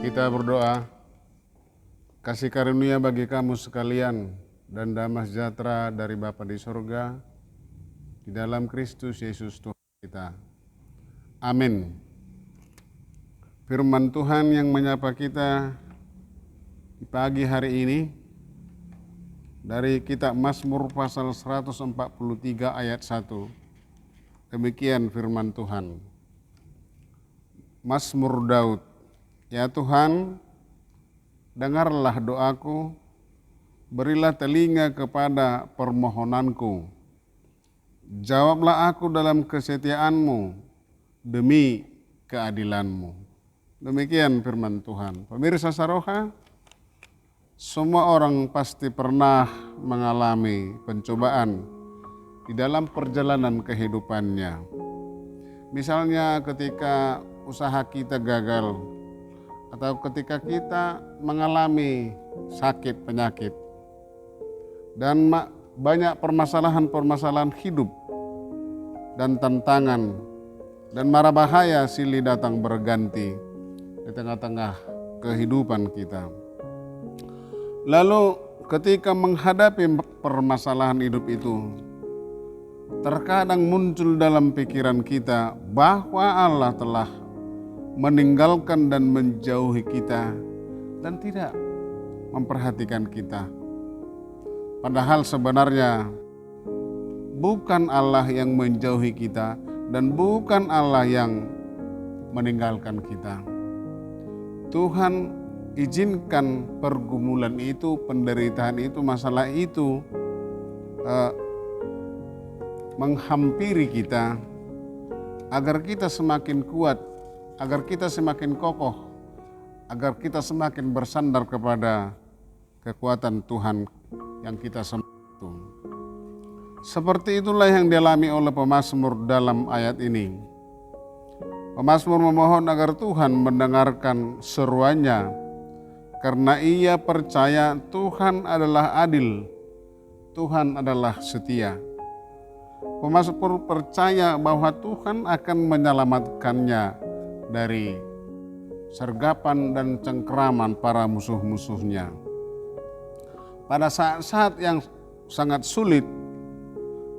Kita berdoa, kasih karunia bagi kamu sekalian dan damai sejahtera dari Bapa di surga, di dalam Kristus Yesus Tuhan kita. Amin. Firman Tuhan yang menyapa kita di pagi hari ini dari kitab Mazmur pasal 143 ayat 1. Demikian firman Tuhan. Mazmur Daud. Ya Tuhan, dengarlah doaku, berilah telinga kepada permohonanku. Jawablah aku dalam kesetiaan-Mu demi keadilan-Mu. Demikian firman Tuhan. Pemirsa Saroha, semua orang pasti pernah mengalami pencobaan di dalam perjalanan kehidupannya. Misalnya ketika usaha kita gagal, atau ketika kita mengalami sakit penyakit dan banyak permasalahan-permasalahan hidup dan tantangan dan mara bahaya silih datang berganti di tengah-tengah kehidupan kita. Lalu ketika menghadapi permasalahan hidup itu, terkadang muncul dalam pikiran kita bahwa Allah telah meninggalkan dan menjauhi kita dan tidak memperhatikan kita. Padahal sebenarnya bukan Allah yang menjauhi kita dan bukan Allah yang meninggalkan kita. Tuhan izinkan pergumulan itu, penderitaan itu, masalah itu menghampiri kita agar kita semakin kuat, agar kita semakin kokoh, agar kita semakin bersandar kepada kekuatan Tuhan yang kita sembah. Seperti itulah yang dialami oleh pemazmur dalam ayat ini. Pemazmur memohon agar Tuhan mendengarkan seruannya karena ia percaya Tuhan adalah adil, Tuhan adalah setia. Pemazmur percaya bahwa Tuhan akan menyelamatkannya dari sergapan dan cengkeraman para musuh-musuhnya. Pada saat-saat yang sangat sulit,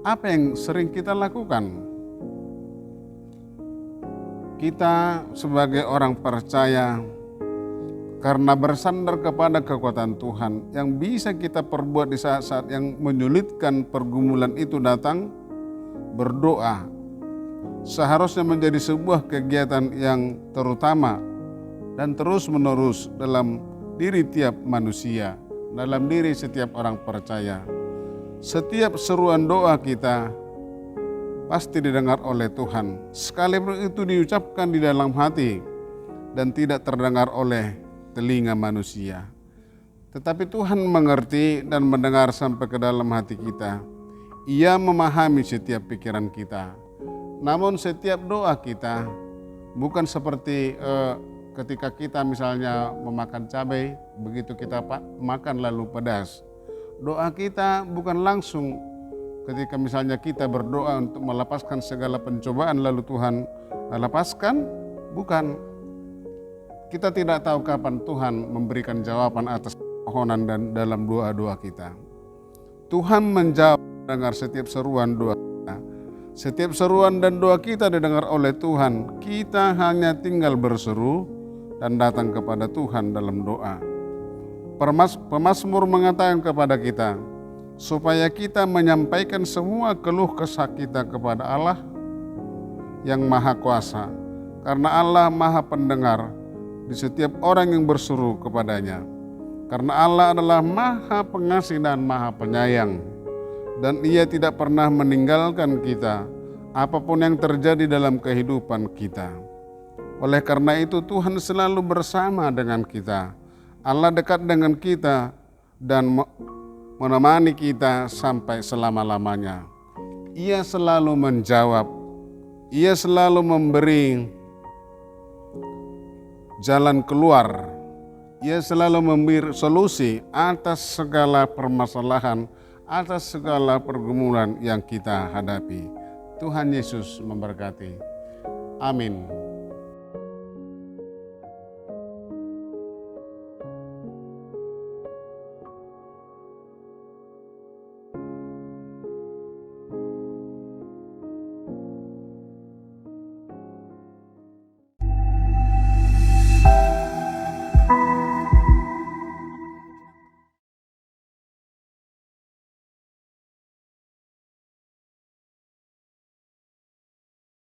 apa yang sering kita lakukan? Kita sebagai orang percaya, karena bersandar kepada kekuatan Tuhan yang bisa kita perbuat di saat-saat yang menyulitkan, pergumulan itu datang, berdoa seharusnya menjadi sebuah kegiatan yang terutama dan terus-menerus dalam diri tiap manusia, dalam diri setiap orang percaya. Setiap seruan doa kita pasti didengar oleh Tuhan, sekalipun itu diucapkan di dalam hati dan tidak terdengar oleh telinga manusia. Tetapi Tuhan mengerti dan mendengar sampai ke dalam hati kita. Ia memahami setiap pikiran kita. Namun setiap doa kita bukan seperti ketika kita misalnya memakan cabai, begitu kita makan lalu pedas. Doa kita bukan langsung ketika misalnya kita berdoa untuk melepaskan segala pencobaan lalu Tuhan lepaskan, bukan. Kita tidak tahu kapan Tuhan memberikan jawaban atas permohonan dan dalam doa-doa kita. Tuhan menjawab dengar setiap seruan doa. Setiap seruan dan doa kita didengar oleh Tuhan. Kita hanya tinggal berseru dan datang kepada Tuhan dalam doa. Pemazmur mengatakan kepada kita supaya kita menyampaikan semua keluh kesah kita kepada Allah yang Maha Kuasa, karena Allah Maha Pendengar di setiap orang yang berseru kepadanya. Karena Allah adalah Maha Pengasih dan Maha Penyayang, dan Ia tidak pernah meninggalkan kita apapun yang terjadi dalam kehidupan kita. Oleh karena itu Tuhan selalu bersama dengan kita. Allah dekat dengan kita dan menemani kita sampai selama-lamanya. Ia selalu menjawab, Ia selalu memberi jalan keluar, Ia selalu memberi solusi atas segala permasalahan, atas segala pergumulan yang kita hadapi. Tuhan Yesus memberkati. Amin.